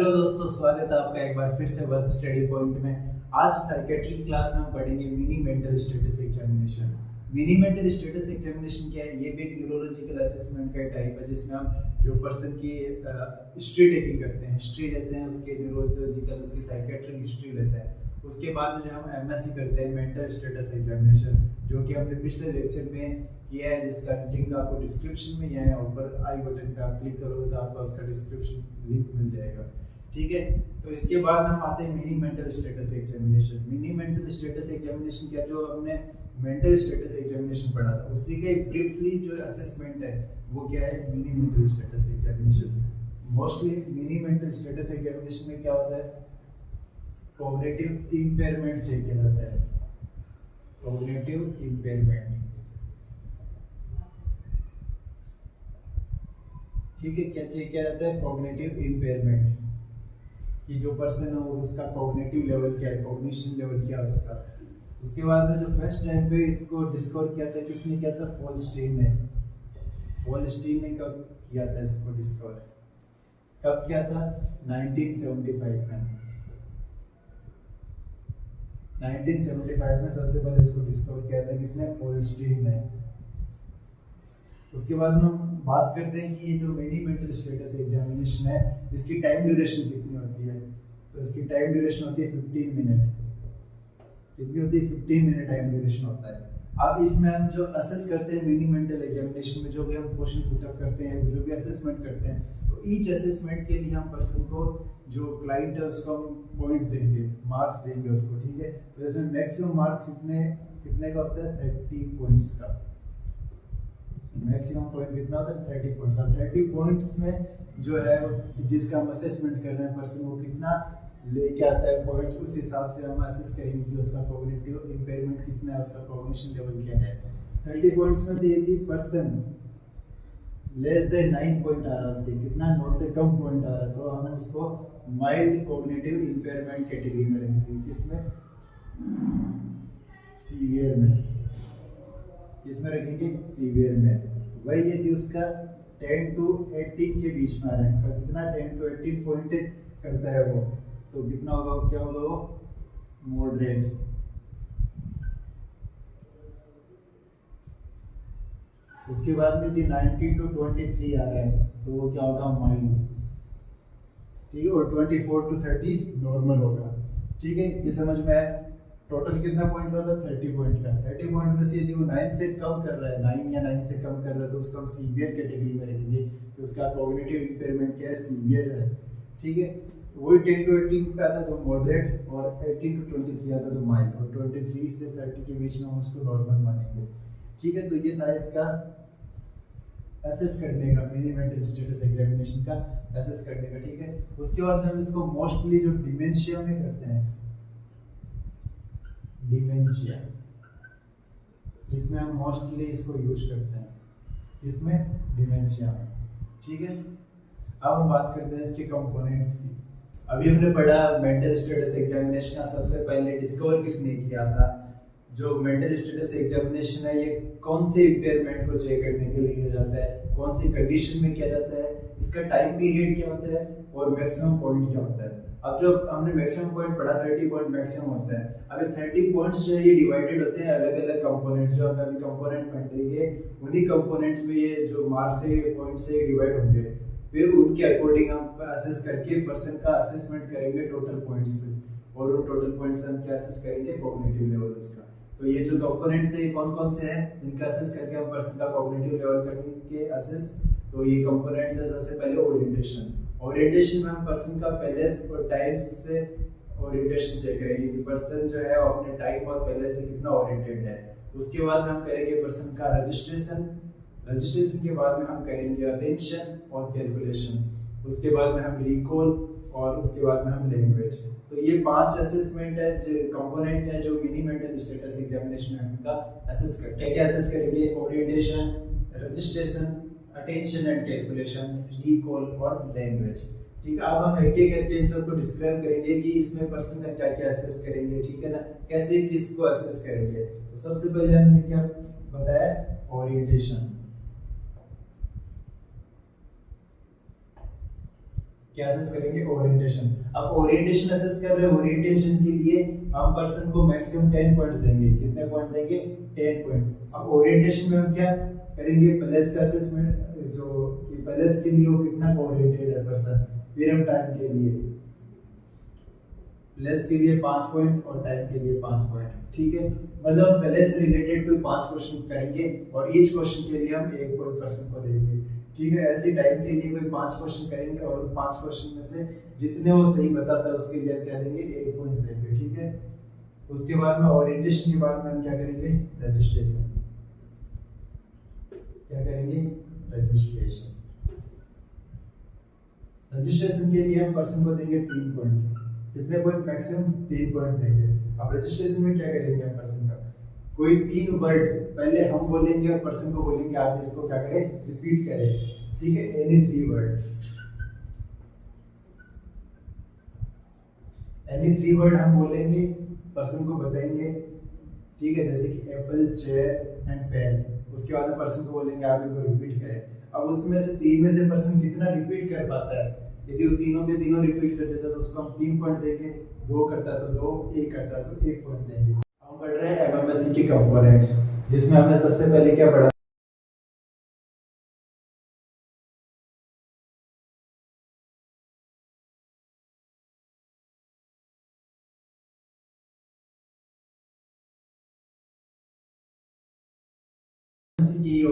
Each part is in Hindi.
हेलो दोस्तों, स्वागत है आपका एक बार फिर से वर्थ स्टडी पॉइंट में। आज साइकेट्री की क्लास में हम पढ़ेंगे mini mental status examination. Mini mental status examination क्या है? ये भी एक न्यूरोलॉजिकल असेसमेंट का टाइप है जिसमें हम जो पर्सन की हिस्ट्री टेकिंग करते हैं, हिस्ट्री लेते हैं, उसके न्यूरोलॉजिकल उसकी साइकेट्रिक हिस्ट्री लेते हैं। उसके बाद में जो हम एमएससी करते हैं मेंटल स्टेटस एग्जामिनेशन, जो कि हमने पिछले लेक्चर में किया है, जिसका लिंक आपको डिस्क्रिप्शन में है। ऊपर आई बटन पे आप क्लिक करोगे तो आपको उसका डिस्क्रिप्शन लिंक मिल जाएगा। ठीक है, तो इसके बाद हम आते हैं mini mental status examination. Mini mental status examination क्या, जो हमने मेंटल स्टेटस एग्जामिनेशन पढ़ा था उसी का ब्रीफली जो असेसमेंट है वो क्या है, mini mental status examination. Mostly mini mental status examination में क्या होता है, कॉग्निटिव इम्पेयरमेंट चेक किया जाता है। कॉग्निटिव इम्पेयरमेंट, ठीक है, क्या चेक किया जाता है? कॉग्निटिव इम्पेयरमेंट, कि जो पर्सन है उसका कॉग्निटिव लेवल क्या है, कॉग्निशन लेवल क्या है उसका। उसके बाद में जो फर्स्ट टाइम पे इसको डिस्कवर किया था, किसने किया था? फॉलस्टीन ने। फॉलस्टीन ने कब किया था इसको डिस्कवर? कब किया था? 1975 में। 1975 में सबसे पहले इसको डिस्कवर किया था, किसने? फॉलस्टीन ने। उसके बाद में हम बात करते हैं कि ये जो मिनी मेंटल स्टेटस एग्जामिनेशन है, इसकी टाइम ड्यूरेशन कितनी होती है? तो इसकी टाइम ड्यूरेशन होती है 15 मिनट। कितनी होती है? 15 मिनट टाइम ड्यूरेशन होता है। अब इसमें हम जो असेस करते हैं मिनी मेंटल एग्जामिनेशन में, जो भी हम क्वेश्चन पुटअप करते हैं, जो भी असेसमेंट करते हैं, तो ईच असेसमेंट के लिए हम पर्सन को, जो क्लाइंट है उसको हम पॉइंट देंगे, मार्क्स देंगे उसको। ठीक है, तो इसमें मैक्सिमम मार्क्स कितने का होता है? 30 पॉइंट्स का। मैक्सिमम पॉइंट कितना होता है? 30 पॉइंट्स। अब 30 पॉइंट्स में जो है जिसका हम असेसमेंट कर रहे हैं पर्सन, वो कितना लेके आता है पॉइंट, उस हिसाब से हम असेस करेंगे कि उसका कॉग्निटिव इम्पेयरमेंट कितना है, उसका कॉग्निशन लेवल क्या है। 30 पॉइंट्स में यदि पर्सन लेस देन 9 पॉइंट आ रहा है, उसके कितना 9 से कम पॉइंट आ रहा है, तो हम उसको माइल्ड कॉग्निटिव इम्पेयरमेंट कैटेगरी में रखेंगे। किसमें? सीवियर में। किसमें रखेंगे? सीवियर में। वही यदि उसका 10 to 18 के बीच में आ रहा है, कितना 10 to 18 पॉइंट करता है वो, तो कितना होगा? क्या होगा वो? मॉडरेट। उसके बाद में यदि 90 to 23 आ रहा है, तो वो क्या होगा? माइल्ड। ठीक है, और 24 to 30 नॉर्मल होगा। ठीक है, ये समझ में आया? टोटल कितना पॉइंट होता है? 30 पॉइंट का। 30 पॉइंट में से यदि वो 9 से कम कर रहा है, 9 या 9 से कम कर रहा है, तो उसको हम सीवियर कैटेगरी में रखेंगे कि उसका कॉग्निटिव इम्पेयरमेंट क्या है? सीवियर है। ठीक है, वही 10 to 18 पे आता है तो मॉडरेट, और 18 to 23 आता है तो माइल्ड, और 23 से 30 के बीच में हम उसको नॉर्मल मानेंगे। ठीक है, तो ये था इसका असेस करने का, मिनी मेंटल स्टेटस एग्जामिनेशन का असेस करने का। ठीक है, उसके बाद हम इसको मोस्टली जो डिमेंशिया में करते हैं, डिमेंशिया, इसमें हम मोस्टली इसको यूज करते हैं। इसमें डिमेंशिया में। ठीक है, अब हम बात करते हैं इसके कंपोनेंट्स की। अभी हमने पढ़ा मेंटल स्टेटस एग्जामिनेशन का सबसे पहले डिस्कवर किसने किया था। जो मेंटल स्टेटस एग्जामिनेशन है, ये कौन से इम्पेयरमेंट को चेक करने के लिए किया जाता है, कौन सी कंडीशन में किया जाता है, इसका टाइम पीरियड क्या होता है, और मैक्सिमम पॉइंट क्या होता है। अब जो हमने मैक्सिमम पॉइंट पढ़ा, 30 पॉइंट मैक्सिमम होता है। अब 30 पॉइंट्स जो है ये डिवाइडेड होते हैं अलग अलग कंपोनेंट्स, जो हम अभी कंपोनेंट पढ़ेंगे, उन्हीं कंपोनेंट्स में ये जो मार्क से पॉइंट से डिवाइड होंगे। फिर उनके अकॉर्डिंग हम असेस करके पर्सन का असेसमेंट करेंगे टोटल पॉइंट्स से, और उन टोटल पॉइंट्स से हम क्या असेस करेंगे? कॉग्निटिव लेवल उसका। तो ये जो कंपोनेंट्स है कौन कौन से हैं जिनका असेस करके हम पर्सन का कॉग्निटिव लेवल करेंगे असेस? तो ये कंपोनेंट्स है, सबसे पहले ओरिएंटेशन। ओरिएंटेशन में हम पर्सन का पैलेस और टाइम से ओरिएंटेशन चेक करेंगे कि पर्सन जो है अपने टाइम और पैलेस से कितना ओरिएंटेड है। उसके बाद हम करेंगे पर्सन का रजिस्ट्रेशन। रजिस्ट्रेशन के बाद में हम करेंगे अटेंशन और कैलकुलेशन। उसके बाद में हम रिकॉल, और उसके बाद में हम लैंग्वेज। तो ये 5 असेसमेंट है, जो कंपोनेंट है, जो मिनी मेंटल स्टेटस एग्जामिनेशन में उनका असेस करते हैं। क्या क्या असेस करेंगे? Orientation, registration, attention and calculation, recall और लैंग्वेज। ठीक है, अब हम एक एक करके इन सबको डिस्क्राइब करेंगे कि इसमें पर्सन का क्या क्या असेस करेंगे। ठीक है ना, कैसे किसको असेस करेंगे। तो सबसे पहले हमने क्या बताया? ओरिएंटेशन। क्या असेस करेंगे? ओरिएंटेशन। अब ओरिएंटेशन असेस कर रहे हैं, ओरिएंटेशन के लिए हम पर्सन को मैक्सिमम 10 पॉइंट्स देंगे। कितने पॉइंट देंगे? 10 पॉइंट। अब ओरिएंटेशन में हम क्या करेंगे? प्लस का असेसमेंट, जो कि प्लस के लिए वो कितना ओरिएंटेड है पर्सन, फिर हम टाइम के लिए प्लस के लिए 5 पॉइंट और टाइम के लिए 5 पॉइंट। ठीक है, मतलब हम पहले से रिलेटेड कोई 5 क्वेश्चन करेंगे और ईच क्वेश्चन के लिए हम 1 पॉइंट पर्सन को देंगे। ठीक है, ऐसे टाइम के लिए कोई 5 क्वेश्चन करेंगे और 5 क्वेश्चन में से जितने वो सही बताता है उसके लिए हम क्या देंगे? 1 पॉइंट देंगे। ठीक है, उसके बाद में ओरिएंटेशन के बाद में हम क्या करेंगे? रजिस्ट्रेशन। क्या करेंगे? रजिस्ट्रेशन। रजिस्ट्रेशन के लिए हम पर्सन को देंगे 3 पॉइंट। कितने पॉइंट? मैक्सिमम 3 पॉइंट देंगे। अब रजिस्ट्रेशन में क्या करेंगे? हम पर्सन का कोई 3 वर्ड पहले हम बोलेंगे और पर्सन को बोलेंगे आप इसको क्या करें? रिपीट करें। ठीक है, एनी 3 वर्ड, एनी 3 वर्ड हम बोलेंगे, पर्सन को बताएंगे। ठीक है, जैसे कि एप्पल, चेयर एंड पेन। उसके बाद पर्सन को बोलेंगे आप इनको रिपीट करें। अब उसमें से 3 में से पर्सन कितना रिपीट कर पाता है? यदि वो तीनों के तीनों रिपीट कर देता तो उसको हम 3 पॉइंट देंगे। 2 करता तो 2, 1 करता तो 1 पॉइंट देंगे। हम पढ़ रहे हैं एमएमएससी के कंपोनेंट्स, जिसमें हमने सबसे पहले क्या पढ़ा? ये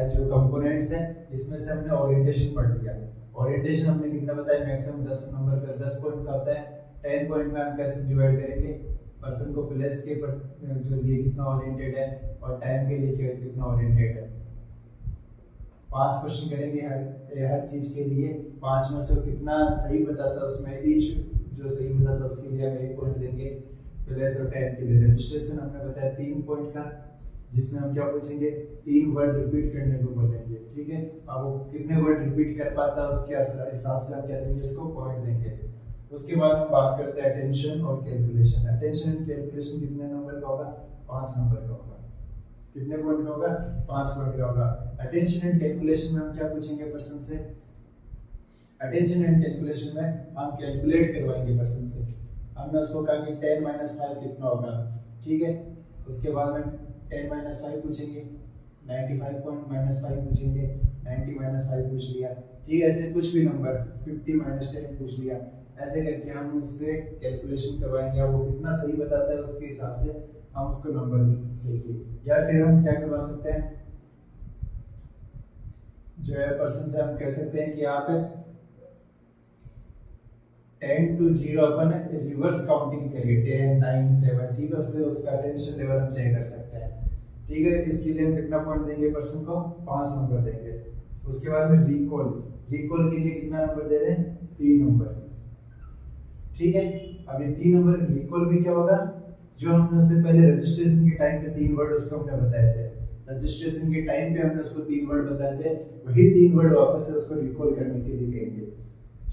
जो कंपोनेंट्स हैं इसमें से हमने ओरिएंटेशन पढ़ लिया। ओरिएंटेशन हमने कितना बताया? मैक्सिमम 10 नंबर का 10 पॉइंट का होता है। 10 पॉइंट में हम कैसे डिवाइड करेंगे? पर्सन को प्लस के पर जो लिए कितना ओरिएंटेड है और टाइम के लिए कितना ओरिएंटेड है। 5 क्वेश्चन करेंगे हर चीज के लिए। 5 में से कितना सही बताता है उसमें ईच जो सही बताता है उसके लिए हम 1 पॉइंट देंगे। प्लस और टाइम के लिए रजिस्ट्रेशन हमने बताया 3 पॉइंट का, जिसमें हम क्या पूछेंगे? 3 वर्ड रिपीट करने को बोलेंगे। ठीक है, अब वो कितने वर्ड रिपीट कर पाता है उसके हिसाब से हम क्या देंगे? इसको पॉइंट देंगे। उसके बाद हम बात करते हैं अटेंशन और कैलकुलेशन। अटेंशन एंड कैलकुलेशन कितने नंबर का होगा? 5 नंबर का होगा। कितने पॉइंट का होगा? 5 पॉइंट का होगा। अटेंशन एंड कैलकुलेशन में हम क्या पूछेंगे पर्सन से? अटेंशन एंड कैलकुलेशन में हम कैलकुलेट करवाएंगे पर्सन से। हमने उसको कहा कि 10 - 5 कितना होगा। ठीक है, उसके बाद में 10 - 5 पूछेंगे, 95 पॉइंट -5 पूछेंगे, 90 - 5 पूछ लिया। ठीक है, ऐसे कुछ भी नंबर 50 - 10 पूछ लिया। ऐसे करके हम उससे कैलकुलेशन करवाएंगे। वो कितना सही बताता है उसके हिसाब से हम उसको नंबर देंगे। या फिर हम क्या करवा सकते हैं? जो है पर्सन से हम कह सकते हैं कि आप 10 to 0 अपन रिवर्स काउंटिंग करिए, 10, 9, 7। ठीक है, उससे उसका अटेंशन लेवल हम चेक कर सकते हैं। ठीक है, इसके लिए हम कितना पॉइंट देंगे पर्सन को? 5 नंबर देंगे। उसके बाद में रिकॉल। रिकॉल के लिए कितना नंबर दे रहे हैं? 3 नंबर। ठीक है, अब ये 3 नंबर रिकॉल भी क्या होगा? जो हमने उससे पहले रजिस्ट्रेशन के टाइम पे 3 वर्ड उसको हमने बताए थे। रजिस्ट्रेशन के टाइम पे हमने उसको 3 वर्ड बताए थे, वही 3 वर्ड वापस से उसको रिकॉल करने के लिए कहेंगे।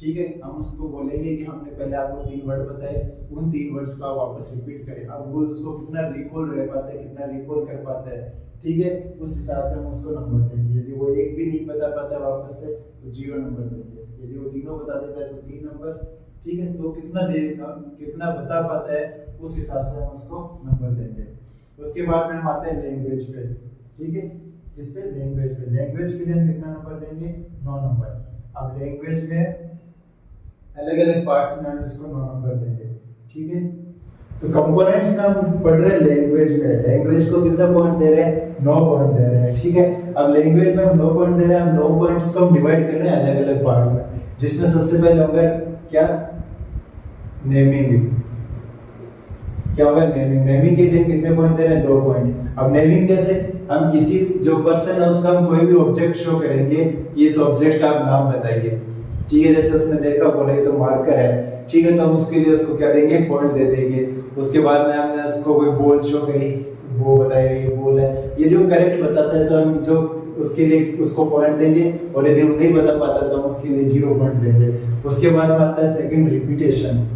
ठीक है, हम उसको बोलेंगे कि हमने पहले आपको 3 वर्ड बताए, उन 3 वर्ड्स को वापस रिपीट करें। अब वो उसको कितना रिकॉल रह पाता है, कितना रिकॉल कर पाता है, ठीक है, उस हिसाब से हम उसको नंबर देंगे। यदि वो एक भी नहीं बता पाता वापस से तो 0 नंबर देंगे। यदि वो तीनों बता देता है तो 3 नंबर। ठीक है, तो कितना बता पाता है उस हिसाब से हम उसको नंबर देंगे। उसके बाद में हम आते हैं लैंग्वेज पे। ठीक है, इस पे लैंग्वेज के लिए हम कितना नंबर देंगे? 9 नंबर। अब लैंग्वेज में अलग अलग पार्ट्स में हम इसको 9 नंबर देंगे। ठीक है, तो कंपोनेंट्स में हम पढ़ रहे हैं लैंग्वेज में। लैंग्वेज को कितना पॉइंट दे रहे हैं? 9 पॉइंट दे रहे हैं। ठीक है, अब लैंग्वेज में हम 9 पॉइंट दे रहे हैं। हम 9 पॉइंट्स को हम डिवाइड कर रहे हैं अलग अलग पार्ट में, जिसमें सबसे पहले होगा क्या? नेमिंग। क्या होगा? नेमिंग। नेमिंग के लिए कितने पॉइंट दे रहे हैं? 2 पॉइंट। अब नेमिंग कैसे? हम किसी जो पर्सन है उसका हम कोई भी ऑब्जेक्ट शो करेंगे कि इस ऑब्जेक्ट का आप नाम बताइए। ठीक है, जैसे उसने देखा बोला ये तो मार्कर है। ठीक है, तो हम उसके लिए उसको क्या देंगे? पॉइंट दे देंगे। उसके बाद में हमने उसको कोई बॉल शो करी, वो बताया ये बॉल है। यदि वो करेक्ट बताता है तो हम जो उसके लिए उसको पॉइंट देंगे, और यदि वो नहीं बता पाता तो हम उसके लिए 0 पॉइंट देंगे। उसके बाद में आता है सेकंड रिपीटेशन।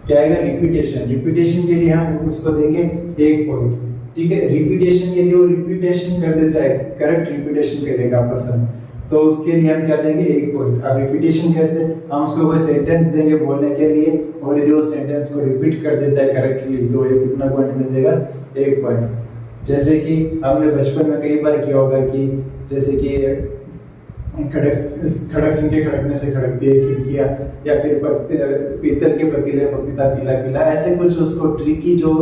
क्या आएगा? रिपीटेशन। रिपीटेशन के लिए हम उसको देंगे 1 पॉइंट। ठीक है, रिपीटेशन यदि वो रिपीटेशन कर देता है, करेक्ट रिपीटेशन करेगा पर्सन, तो उसके लिए हम क्या देंगे 1 पॉइंट। अब रिपीटेशन कैसे, हम उसको कोई सेंटेंस देंगे बोलने के लिए और यदि वो सेंटेंस को रिपीट कर देता है करेक्टली तो ये कितना पॉइंट मिल देगा 1 पॉइंट। जैसे कि हमने बचपन में कई बार किया होगा कि जैसे कि खड़क सिंह के खड़कने से खड़कती है खिड़कियां, या फिर पीतल के पतीले पपीता पीला पीला, ऐसे कुछ उसको ट्रिकी जो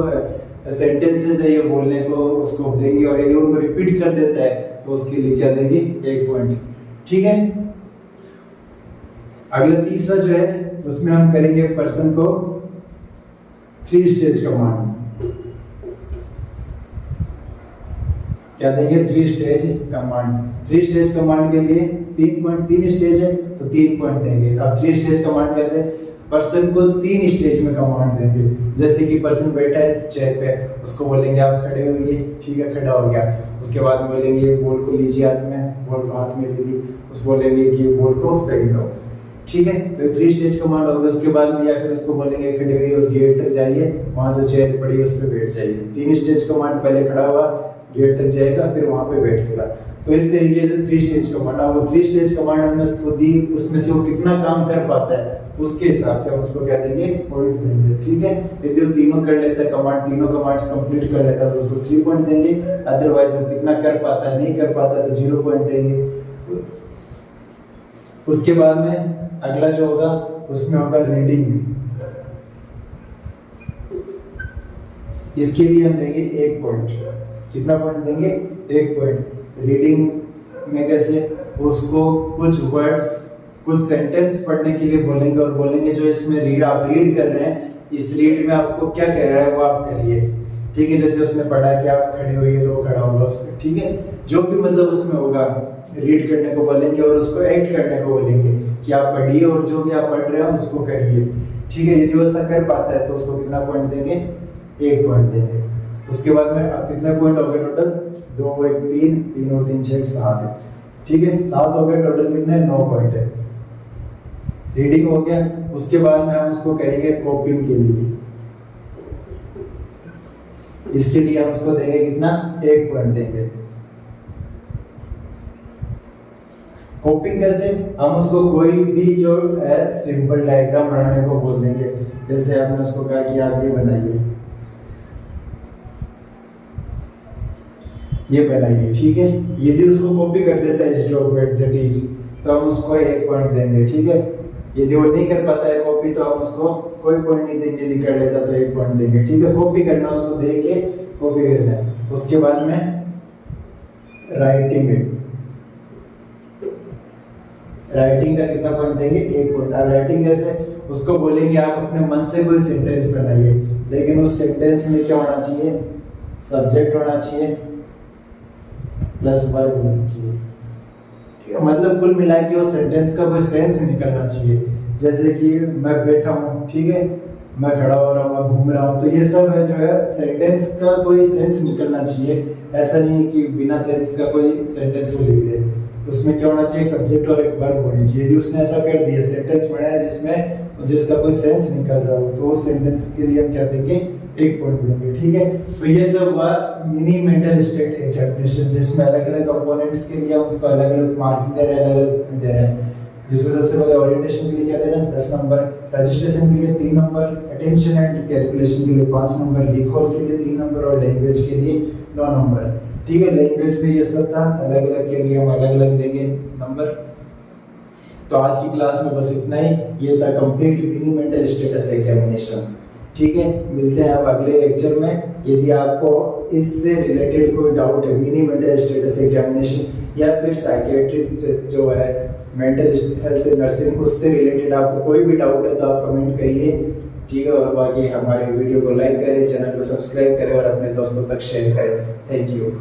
सेंटेंसेस है ये बोलने को उसको देंगे और यदि उनको रिपीट कर देता है तो उसके लिए क्या देंगे 1 पॉइंट। ठीक है। अगला तीसरा जो है उसमें हम करेंगे पर्सन को 3 स्टेज कमांड। क्या देंगे 3 स्टेज कमांड। 3 स्टेज कमांड के लिए 3 पॉइंट, 3 स्टेज है तो 3 पॉइंट देंगे। अब 3 स्टेज कमांड कैसे, पर्सन को 3 स्टेज में कमांड देंगे। जैसे कि पर्सन बैठा है चेयर पे, उसको बोलेंगे आप खड़े होइए, ठीक है खड़ा हो गया। उसके बाद बोलेंगे बॉल को लीजिए हाथ में, बॉल को हाथ में ले ली, उसको बोलेंगे कि बॉल को फेंक दो, ठीक है। तो 3 स्टेज कमांड होगा। उसके बाद में या फिर उसको बोलेंगे खड़े हुए उस गेट तक जाइए, वहां जो चेयर पड़ी है उस पर बैठ जाइए। 3 स्टेज कमांड, पहले खड़ा हुआ, गेट तक जाएगा, फिर वहां पे बैठेगा। तो इस तरीके से 3 स्टेज कमांड। अब वो 3 स्टेज कमांड हमने उसको दी, उसमें से वो कितना काम कर पाता है उसके हिसाब से हम उसको क्या देंगे पॉइंट देंगे, ठीक है। यदि वो तीनों कर लेता है कमांड, तीनों कमांड्स कंप्लीट कर लेता है तो उसको 3 पॉइंट देंगे। अदरवाइज वो कितना कर पाता है, नहीं कर पाता तो 0 पॉइंट देंगे। उसके बाद में अगला जो होगा उसमें होगा रीडिंग। इसके लिए हम देंगे 1 पॉइंट। कितना पॉइंट देंगे 1 पॉइंट। रीडिंग में कैसे, उसको कुछ वर्ड्स कुछ सेंटेंस पढ़ने के लिए बोलेंगे और बोलेंगे जो इसमें आप रीड कर रहे हैं, इस रीड में आपको क्या कह रहा है वो आप करिए, ठीक है। जैसे उसने पढ़ा कि आप खड़े होइए तो वो खड़ा होगा उसमें, ठीक है। जो भी मतलब उसमें होगा रीड करने को बोलेंगे और उसको एक्ट करने को बोलेंगे कि आप पढ़िए और जो भी आप पढ़ रहे हैं उसको करिए, ठीक है। यदि वो ऐसा कर पाता है तो उसको कितना पॉइंट देंगे 1 पॉइंट देंगे। उसके बाद में अब कितने पॉइंट हो गए टोटल, 2 1 3 3 और 3 6 7, ठीक है। 7 हो गए टोटल, कितने 9 पॉइंट है। रीडिंग हो गया। उसके बाद में हम उसको करेंगे कॉपिंग के लिए। इसके लिए हम उसको देंगे कितना 1 पॉइंट देंगे। कॉपिंग कैसे, हम उसको कोई भी जो है सिंपल डायग्राम बनाने को बोल देंगे। जैसे आपने उसको कहा कि आप ये बनाइए, ये बनाइए, ठीक है। यदि उसको कॉपी कर देता है इस जॉब को एग्जैक्ट तो हम उसको 1 पॉइंट देंगे, ठीक है। यदि वो नहीं कर पाता है कॉपी तो हम उसको कोई पॉइंट नहीं देंगे। यदि कर लेता तो 1 पॉइंट देंगे, ठीक है। कॉपी करना, उसको देख के कॉपी करना है। उसके बाद में राइटिंग का कितना पॉइंट देंगे 1 पॉइंट। अब राइटिंग कैसे, उसको बोलेंगे आप अपने मन से कोई सेंटेंस बनाइए, लेकिन उस सेंटेंस में क्या होना चाहिए, सब्जेक्ट होना चाहिए प्लस वर्ब होना चाहिए, ठीक है। मतलब कुल मिला के उस सेंटेंस का कोई सेंस निकलना चाहिए। जैसे कि मैं बैठा हूँ, ठीक है, मैं खड़ा हो रहा हूँ, मैं घूम रहा हूँ, तो ये सब है जो है सेंटेंस का कोई सेंस निकलना चाहिए। ऐसा नहीं कि बिना सेंस का कोई सेंटेंस को लिख दे। उसमें क्या होना चाहिए, सब्जेक्ट और एक वर्ब होनी चाहिए। यदि उसने ऐसा कर दिया, सेंटेंस बनाया जिसका कोई सेंस निकल रहा हो, तो उस सेंटेंस के लिए हम क्या देंगे 1 पॉइंट देंगे, ठीक है। तो ये सब हुआ मिनी मेंटल स्टेट एग्जामिनेशन, जिसमें अलग अलग कंपोनेंट्स के लिए हम उसको अलग अलग मार्किंग दे रहे हैं, अलग अलग दे रहे हैं। जिसमें सबसे पहले ओरिएंटेशन के लिए क्या दे रहे हैं 10 नंबर, रजिस्ट्रेशन के लिए 3 नंबर, अटेंशन एंड कैलकुलेशन के लिए 5 नंबर, रिकॉल के लिए 3 नंबर और लैंग्वेज के लिए 9 नंबर, ठीक है। लैंग्वेज में ये सब था, अलग अलग के लिए हम अलग अलग देंगे नंबर। तो आज की क्लास में बस इतना ही। ये था complete mini mental status examination, ठीक है। मिलते हैं अब अगले लेक्चर में। यदि आपको इससे रिलेटेड कोई डाउट है, मिनी मेंटल स्टेटस एग्जामिनेशन या फिर साइकियाट्रिक जो है मेंटल हेल्थ नर्सिंग, उससे रिलेटेड आपको कोई भी डाउट है तो आप कमेंट करिए, ठीक है। और बाकी हमारे वीडियो को लाइक करें, चैनल को सब्सक्राइब करें और अपने दोस्तों तक शेयर करें। Thank you.